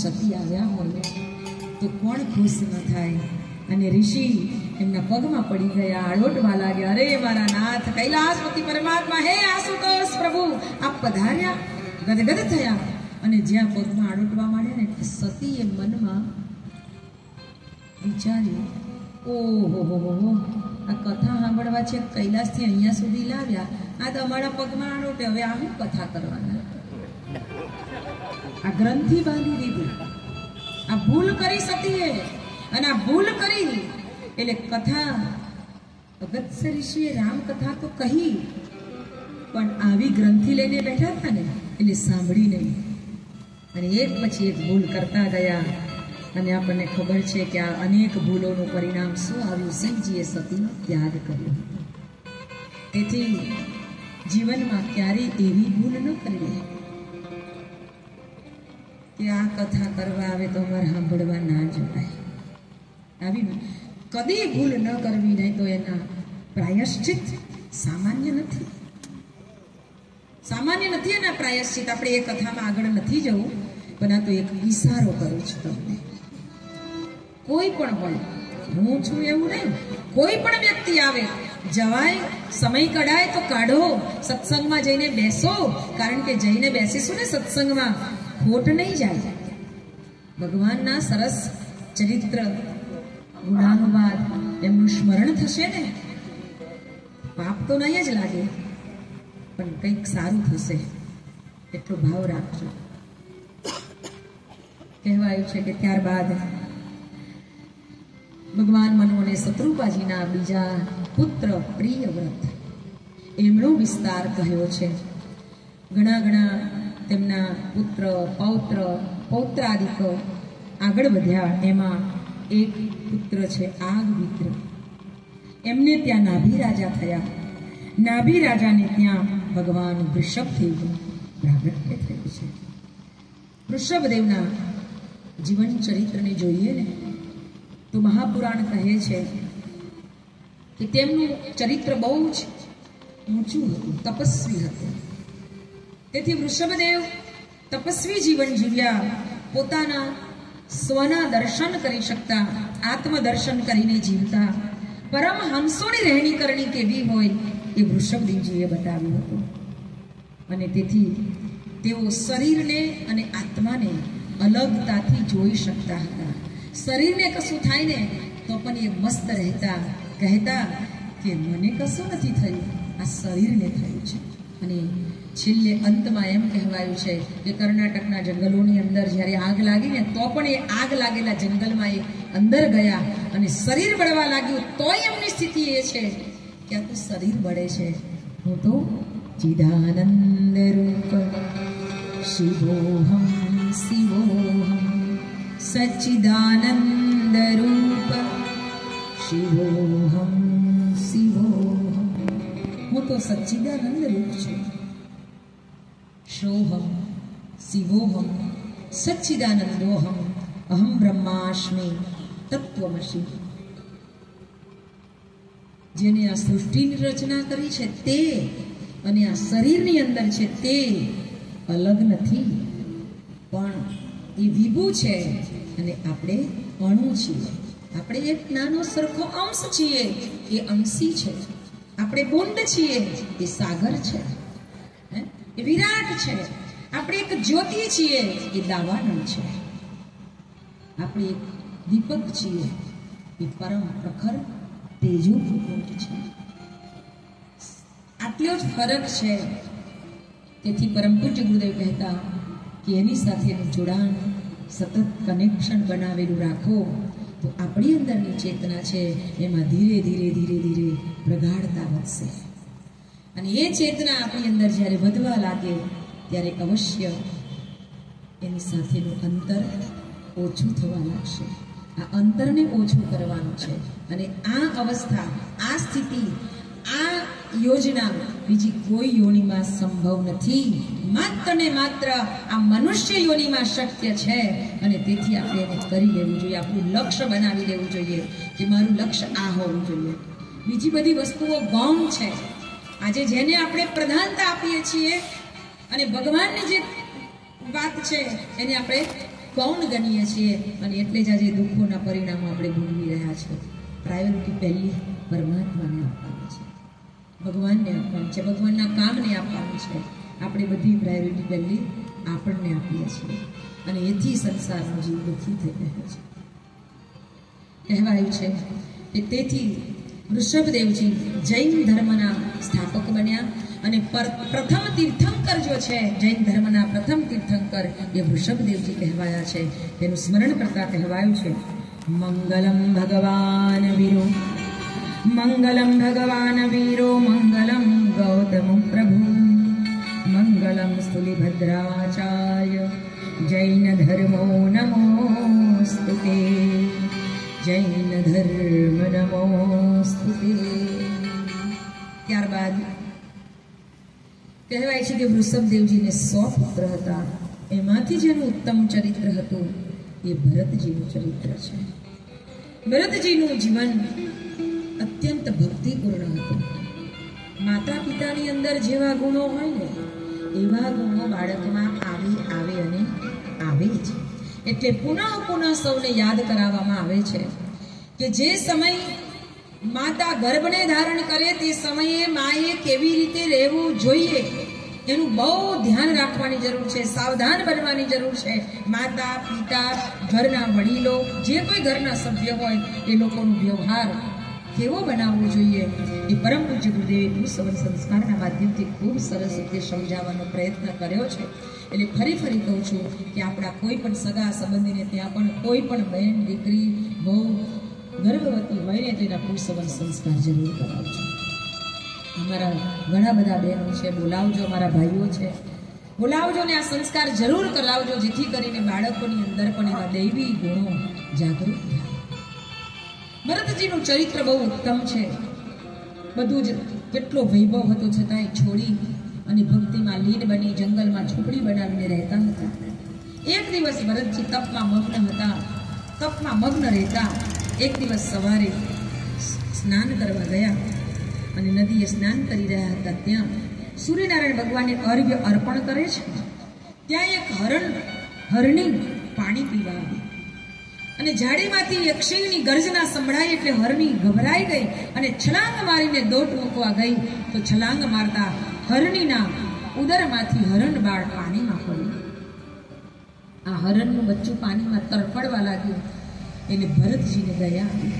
સતી આવ્યા હોય તો કોણ ખુશ ન થાય? અને ઋષિ એમના પગમાં પડી ગયા, આળોટવા લાગ્યા. અરે મારા નાથ કૈલાસપતિ પરમાત્મા, હે આશુતોષ પ્રભુ, આપ પધાર્યા. ગદગદ થયા અને જ્યાં પગમાં આળોટવા માંડ્યા ને સતીએ મનમાં વિચાર્યું, ઓહો હો હો, આ કથા સાંભળવા છે કૈલાસથી અહીંયા સુધી લાવ્યા, આ તો અમારા પગમાં આળોટે, હવે આ હું કથા કરવાના? આ ગ્રંથિ બાંધી દીધી, આ ભૂલ કરી સતીએ. અને આ ભૂલ કરી એટલે કથા અગત્ય ઋષિએ રામકથા તો કહી, પણ આવી ગ્રંથિ લઈને બેઠા હતા ને એટલે સાંભળી નહીં. અને એક પછી એક ભૂલ કરતા ગયા. અને આપણને ખબર છે કે આ અનેક ભૂલોનું પરિણામ શું આવ્યું? શિવજીએ સતીનો ત્યાગ કર્યો. તેથી જીવનમાં ક્યારેય એવી ભૂલ ન કરવી કે આ કથા કરવા આવે તો અમારે સાંભળવા ના જોડાય. આવી કદી ભૂલ ન કરવી, નહીં તો એના પ્રાયશ્ચિત સામાન્ય નથી. સામાન્ય નથી એના પ્રાયશ્ચિત. આપણે એ કથામાં આગળ નથી જવું, પણ આ તો એક ઈશારો કરું છું તમને. કોઈ પણ હોય, હું છું એવું નહીં, કોઈ પણ વ્યક્તિ આવે, જવાય, સમય કઢાય તો કાઢો, સત્સંગમાં જઈને બેસો. કારણ કે જઈને બેસીશું ને સત્સંગમાં, ખોટ નહીં જાય. ભગવાનના સરસ ચરિત્ર ગુણાનુવાદ એમનું સ્મરણ થશે ને, પાપ તો નહીં જ લાગે, પણ કંઈક સારું થશે, એટલો ભાવ રાખજો. કહેવાયું છે કે ત્યારબાદ ભગવાન મનુ અને શત્રુપાજીના બીજા પુત્ર પ્રિયવ્રત એમનો વિસ્તાર કહ્યો છે. ઘણા ઘણા તેમના પુત્ર પૌત્ર પૌત્રાદિક આગળ વધ્યા. એમાં એક પુત્ર છે આગવિગ્ર. એમને ત્યાં નાભી રાજા થયા. નાભી રાજાને ત્યાં ભગવાન વૃષભદેવનું પ્રાગટ્ય થયું છે. વૃષભદેવના જીવન ચરિત્રને જોઈએ ને તો મહાપુરાણ કહે છે કે તેમનું ચરિત્ર બહુ જ ઊંચું હતું, તપસ્વી હતું. તેથી વૃષભદેવ તપસ્વી જીવન જીવ્યા. પોતાના સ્વના દર્શન કરી શકતા, આત્મદર્શન કરીને જીવતા. પરમહંસોની રહેણી કરણી કેવી હોય એ વૃષભદેવજીએ બતાવ્યું હતું. અને તેથી તેઓ શરીરને અને આત્માને અલગતાથી જોઈ શકતા હતા. શરીરને કશું થાય ને તો પણ એ મસ્ત રહેતા, કહેતા કે મને કશું નથી થયું, આ શરીરને થયું છે. અને છેલ્લે અંતમાં એમ કહેવાયું છે કે કર્ણાટકના જંગલોની અંદર જ્યારે આગ લાગી ને તો પણ એ આગ લાગેલા જંગલમાં એ અંદર ગયા અને શરીર બળવા લાગ્યું, તોય એમની સ્થિતિ એ છે કે આ તો શરીર બળે છે, હું તો ચિદાનંદ રૂપ શિવોહમ શિવોહમ સચ્ચિદાનંદ રૂપ શિવોહમ શિવોહમ, હું તો સચ્ચિદાનંદ રૂપ છું. શોહમ શિવોહમ સચ્ચિદાનંદોહમ અહમ બ્રહ્માસ્મિ તત્વમસી. જેને આ સૃષ્ટિની રચના કરી છે તે અને આ શરીરની અંદર છે તે અલગ નથી, પણ એ વિભુ છે અને આપણે અણુ છીએ. આપણે એક નાનો સરખો અંશ છીએ, એ અંશી છે. આપણે બુંદ છીએ, એ સાગર છે, એ વિરાટ છે. આપણે એક જ્યોતિ છીએ, એ દાવાનળ છે. આપણે એક દીપક છીએ, એ પરમ પ્રખર તેજોપૂર્ણ છે. આટલો જ ફરક છે. તેથી પરમ પૂજ્ય ગુરુદેવ કહેતા કે એની સાથેનું જોડાણ, સતત કનેક્શન બનાવેલું રાખો તો આપણી અંદરની ચેતના છે એમાં ધીરે ધીરે ધીરે ધીરે પ્રગાઢતા વધશે. અને એ ચેતના આપણી અંદર જ્યારે વધવા લાગે ત્યારે અવશ્ય એની સાથેનું અંતર ઓછું થવા લાગશે. આ અંતરને ઓછું કરવાનું છે. અને આ અવસ્થા, આ સ્થિતિ, આ યોજના બીજી કોઈ યોનિમાં સંભવ નથી. માત્ર ને માત્ર આ મનુષ્ય યોનિમાં શક્ય છે. અને તેથી આપણે એને કરી લેવું જોઈએ. આપણું લક્ષ્ય બનાવી લેવું જોઈએ કે મારું લક્ષ્ય આ હોવું જોઈએ. બીજી બધી વસ્તુઓ ગૌણ છે. આજે જેને આપણે પ્રધાનતા આપીએ છીએ અને ભગવાનની જે વાત છે એને આપણે ગૌણ ગણીએ છીએ અને એટલે જ આજે દુઃખોના પરિણામો આપણે ભોગવી રહ્યા છીએ. પ્રાયોરિટી પહેલી પરમાત્માને આપવાની છે, ભગવાનને આપવાની છે, ભગવાનના કામને આપવાનું છે. આપણે બધી પ્રાયોરિટી પહેલી આપણને આપીએ છીએ અને એથી સંસારનો જીવ દુઃખી થઈ રહ્યો છે. કહેવાયું છે કે તેથી વૃષભદેવજી જૈન ધર્મના સ્થાપક બન્યા અને પ્રથમ તીર્થંકર જો છે, જૈન ધર્મના પ્રથમ તીર્થંકર એ વૃષભદેવજી કહેવાયા છે. તેનું સ્મરણ કરતા કહેવાયું છે મંગલમ ભગવાન વીરો, મંગલમ ભગવાન વીરો, મંગલમ ગૌતમ પ્રભુ, મંગલમ સ્થુલિભદ્રાચાર્ય, જૈન ધર્મો નમોસ્તુતે, જૈન ધર્મ નમોસ્તુતે. ત્યારબાદ કહેવાય છે કે વૃષભદેવજીને 100 પુત્ર હતા. એમાંથી જેનું ઉત્તમ ચરિત્ર હતું એ ભરતજીનું ચરિત્ર છે. ભરતજીનું જીવન અત્યંત ભક્તિપૂર્ણ હતું. માતા પિતાની અંદર જેવા ગુણો હોય ને એવા ગુણો બાળકમાં આવે અને આવે જ. એટલે પુનઃ સૌને યાદ કરાવવામાં આવે છે કે જે સમય માતા ગર્ભને ધારણ કરે તે સમયે માએ કેવી રીતે રહેવું જોઈએ એનું બહુ ધ્યાન રાખવાની જરૂર છે, સાવધાન બનવાની જરૂર છે. માતા પિતા, ઘરના વડીલો, જે કોઈ ઘરના સભ્ય હોય એ લોકોનો વ્યવહાર કેવો બનાવવો જોઈએ એ પરમ પૂજ્ય ગુરુદેવે ભૂસવન સંસ્કારના માધ્યમથી ખૂબ સરસ રીતે સમજાવવાનો પ્રયત્ન કર્યો છે. એટલે ફરી કહું છું કે આપણા કોઈ પણ સગા સંબંધીને ત્યાં પણ કોઈ પણ બહેન, દીકરી, બહુ ગર્ભવતી હોય ને તેના ભૂસવન સંસ્કાર જરૂર કરાવજો. અમારા ઘણા બધા બહેનો છે, બોલાવજો, અમારા ભાઈઓ છે, બોલાવજો ને આ સંસ્કાર જરૂર કરાવજો, જેથી કરીને બાળકોની અંદર પણ એવા દૈવી ગુણો જાગૃત થાય. ભરતજીનું ચરિત્ર બહુ ઉત્તમ છે. બધું જ કેટલો વૈભવ હતો છતાંય છોડી અને ભક્તિમાં લીન બની જંગલમાં ઝૂંપડી બનાવીને રહેતા હતા. એક દિવસ ભરતજી તપમાં મગ્ન રહેતા એક દિવસ સવારે સ્નાન કરવા ગયા અને નદીએ સ્નાન કરી રહ્યા હતા. ત્યાં સૂર્યનારાયણ ભગવાનને અર્ઘ્ય અર્પણ કરે છે. ત્યાં એક હરણી પાણી પીવા આવી અને ઝાડીમાંથી યક્ષીની ગર્જના સંભળાઈ એટલે હરણી ગભરાઈ ગઈ અને છલાંગ મારીને દોટ મૂકવા ગઈ તો છલાંગ મારતા હરણીના ઉદરમાંથી હરણ બાળ પાણીમાં પડ્યું. આ હરણનું બચ્ચું પાણીમાં તરફડવા લાગ્યું એટલે ભરતજીને દયા આવી.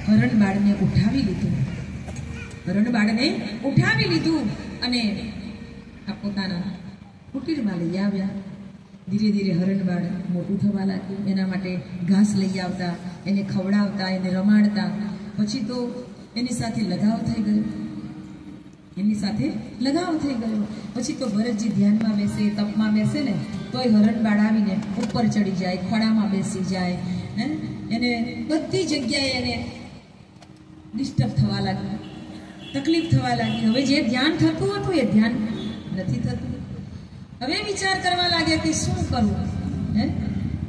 હરણ બાળને ઉઠાવી લીધું અને આ પોતાના કુટીરમાં લઈ આવ્યા. ધીરે ધીરે હરણબાળ મોટું થવા લાગ્યું. એના માટે ઘાસ લઈ આવતા, એને ખવડાવતા, એને રમાડતા. પછી તો એની સાથે લગાવ થઈ ગયો. પછી તો ભરતજી ધ્યાનમાં બેસે, તપમાં બેસે ને તોય હરણબાળ આવીને ઉપર ચડી જાય, ખોળામાં બેસી જાય. એને બધી જગ્યાએ એને ડિસ્ટર્બ થવા લાગ્યું, તકલીફ થવા લાગી. હવે જે ધ્યાન થતું હતું એ ધ્યાન નથી થતું. હવે વિચાર કરવા લાગ્યા કે શું કરવું.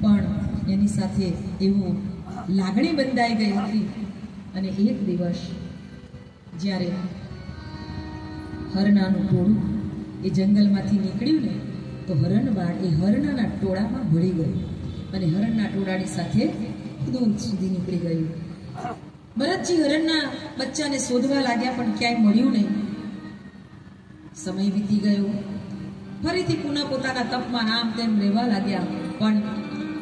પણ એની સાથે એવું લાગણી બંધાઈ ગઈ હતી. અને એક દિવસ જ્યારે હરણાનું ટોળું એ જંગલમાંથી નીકળ્યું ને તો હરણબાળ એ હરણાના ટોળામાં ભળી ગયું અને હરણના ટોળાની સાથે દૂર સુધી નીકળી ગયું. ભરતજી હરણના બચ્ચાને શોધવા લાગ્યા પણ ક્યાંય મળ્યું નહીં. સમય વીતી ગયો. ફરીથી પુનઃ પોતાના તપમાં આમ તેમ રહેવા લાગ્યા. પણ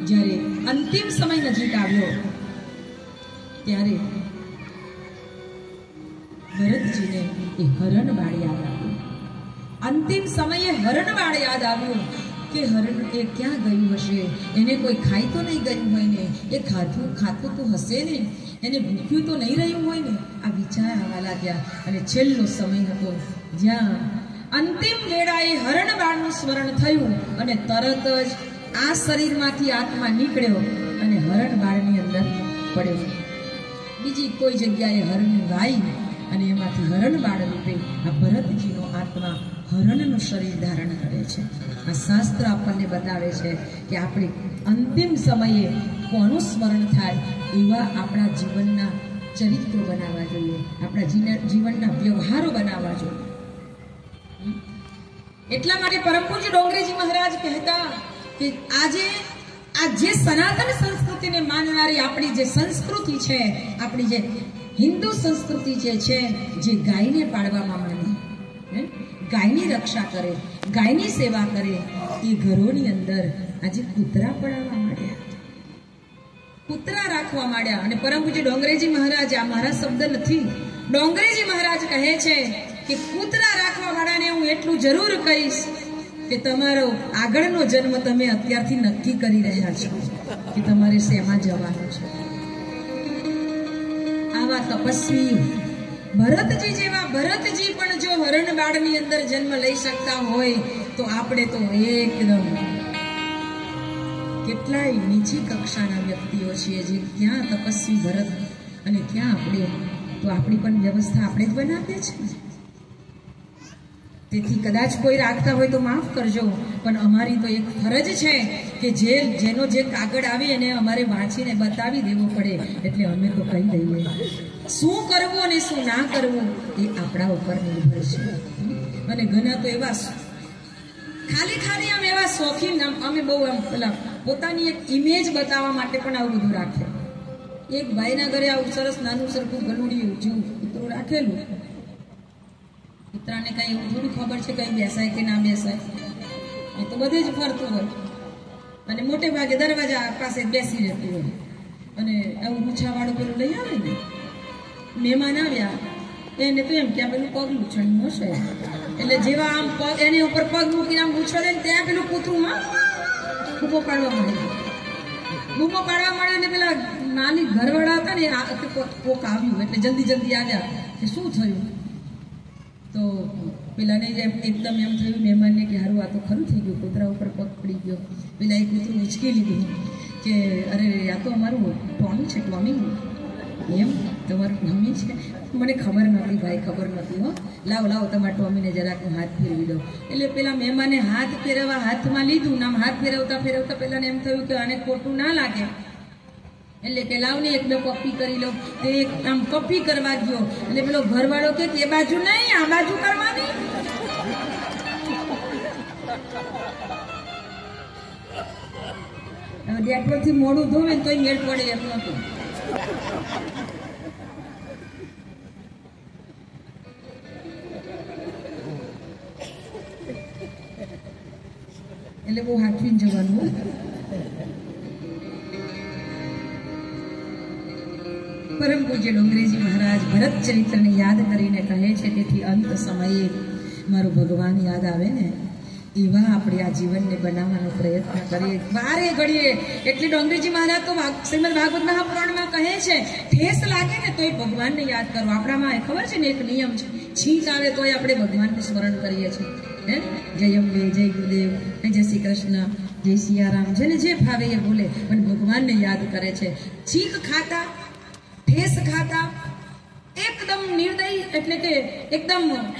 જ્યારે અંતિમ સમય નજીક આવ્યો ત્યારે ભરતજીને એ હરણબાળ યાદ આવ્યું. અંતિમ સમયે હરણબાળ યાદ આવ્યું કે હરણ એ ક્યાં ગયું હશે, એને કોઈ ખાઈ તો નહીં ગયું હોય ને, એ ખાતું તો હશે ને, એને ભૂખ્યું તો નહીં રહ્યું હોય ને. આ વિચાર આવવા લાગ્યા અને છેલ્લો સમય હતો જ્યાં અંતિમ વેળાએ હરણબાળનું સ્મરણ થયું અને તરત જ આ શરીરમાંથી આત્મા નીકળ્યો અને હરણબાળની અંદર પડ્યો. બીજી કોઈ જગ્યાએ હરણ ગાય અને એમાંથી હરણબાળ રૂપે આ ભરતજીનો આત્મા હરણનું શરીર ધારણ કરે છે. આ શાસ્ત્ર આપણને બતાવે છે કે આપણે અંતિમ સમયે કોનું સ્મરણ થાય એવા આપણા જીવનના ચરિત્રો બનાવવા જોઈએ, આપણા જીવનના વ્યવહારો બનાવવા જોઈએ. એટલા માટે પરમ પૂજ્ય ડોંગરેજી મહારાજ કહેતા કે આજે આ જે સનાતન સંસ્કૃતિને માનનારી આપણી જે સંસ્કૃતિ છે, આપણી જે હિન્દુ સંસ્કૃતિ જે છે, જે ગાયને પાળવામાં માને, ગાયની રક્ષા કરે, ગાયની સેવા કરે, એ ઘરોની અંદર આજે કૂતરા પડાવવા માંડ્યા, કૂતરા રાખવા માંડ્યા. અને પરમ પૂજ્ય ડોંગરેજી મહારાજ, આ મારા શબ્દ નથી, ડોંગરેજી મહારાજ કહે છે કે કૂતરા રાખવા વાળાને હું એટલું જરૂર કહીશ કે તમારો આગળનો જન્મ તમે અત્યારથી નક્કી કરી રહ્યા છો કે તમારે શેમાં જવાનું છે. આવા તપસ્વી ભરતજી જેવા, ભરતજી પણ જો હરણબાળની અંદર જન્મ લઈ શકતા હોય તો આપણે તો એકદમ કેટલાય નીચી કક્ષાના વ્યક્તિઓ છીએ, જે ક્યાં તપસ્વી ભરત અને ક્યાં આપણે, તો આપણી પણ વ્યવસ્થા આપણે જ બનાવીએ છીએ. તેથી કદાચ કોઈ રાખતા હોય તો માફ કરજો, પણ અમારી તો એક ફરજ છે કે જેનો જે કાગળ આવે એને અમારે વાંચીને બતાવી દેવો પડે. એટલે અમે તો કહી દઈએ, શું કરવું અને શું ના કરવું એ આપણા ઉપર નિર્ભર છે. અને ઘણા તો એવા ખાલી આમ એવા શોખીન, અમે બહુ આમ પેલા પોતાની એક ઇમેજ બતાવવા માટે પણ આવું બધું રાખે. એક ભાઈના ઘરે આવું સરસ નાનું સરખું ગલુડિયું જેવું કૂતરું રાખેલું. કૂતરાને કઈ એવું થોડું ખબર છે કઈ બેસાય કે ના બેસાય, એ તો બધે જ ફરતું હોય અને મોટે ભાગે દરવાજા પાસે બેસી રહેતું હોય. અને આવું મૂછાવાળું પેલું લઈ આવે ને, મહેમાન આવ્યા એને તો એમ કે આ પેલું પગલું છણ્યું હશે, એટલે જેવા આમ પગ એની ઉપર પગ મૂકીને આમ પૂછવા દે ત્યાં પેલું કૂતરું બૂમો પાડવા મળે, બૂમો પાડવા મળે. ને પેલા નાની ઘરવાળા હતા ને, કોક આવ્યું એટલે જલ્દી આવ્યા કે શું થયું. તો પેલાને જેમ એકદમ એમ થયું મહેમાનને કે હારું આ તો ખરું થઈ ગયું, કૂતરા ઉપર પગ પડી ગયો. પેલા એ કૂતરું ઉચકી લીધું કે અરે આ તો અમારું ટોમી છે, ટોમી. એમ તમારું ટોમી છે? મને ખબર નહોતી ભાઈ, ખબર નહોતી. હો, લાવો તમારા ટોમીને જરાક હું હાથ ફેરવી દઉં. એટલે પેલા મહેમાને હાથ ફેરવવા હાથમાં લીધું, નામ હાથ ફેરવતા પેલાને એમ થયું કે આને ખોટું ના લાગે, એટલે કે લાવને એક બે કપી કરી લો. તે એક આમ કપી કરવા ગયો એટલે પેલો ઘરવાળો કે એ બાજુ નહીં આ બાજુ કરવાની. ડેટોથી મોડું ધોવે તો મેળ પડે એમ નતું. એટલે બહુ હાથવીને જવાનું. પરમ પૂજ્ય ડોંગરેજી મહારાજ ભરત ચરિત્રને યાદ કરીને કહે છે, તેથી અંત સમયે મારું ભગવાન યાદ આવે ને એવા આપણે આ જીવનને બનાવવાનો પ્રયત્ન કરીએ વારે ઘડીએ. એટલે ડોંગરેજી મહારાજ તો શ્રીમદ ભાગવત મહાપુરાણમાં કહે છે, ઠેસ લાગે ને તોય ભગવાનને યાદ કરો. આપણામાં ખબર છે ને એક નિયમ છે, છીંક આવે તોય આપણે ભગવાનને સ્મરણ કરીએ છીએ. જય અંબે, જય ગુરુદેવ, જય શ્રી કૃષ્ણ, જય સિયારામ, જેને જે ભાવે એ બોલે, પણ ભગવાનને યાદ કરે છે. છીંક ખાતા, ઠેસ ખાતા, એકદમ નિર્દય એટલે કે એકદમ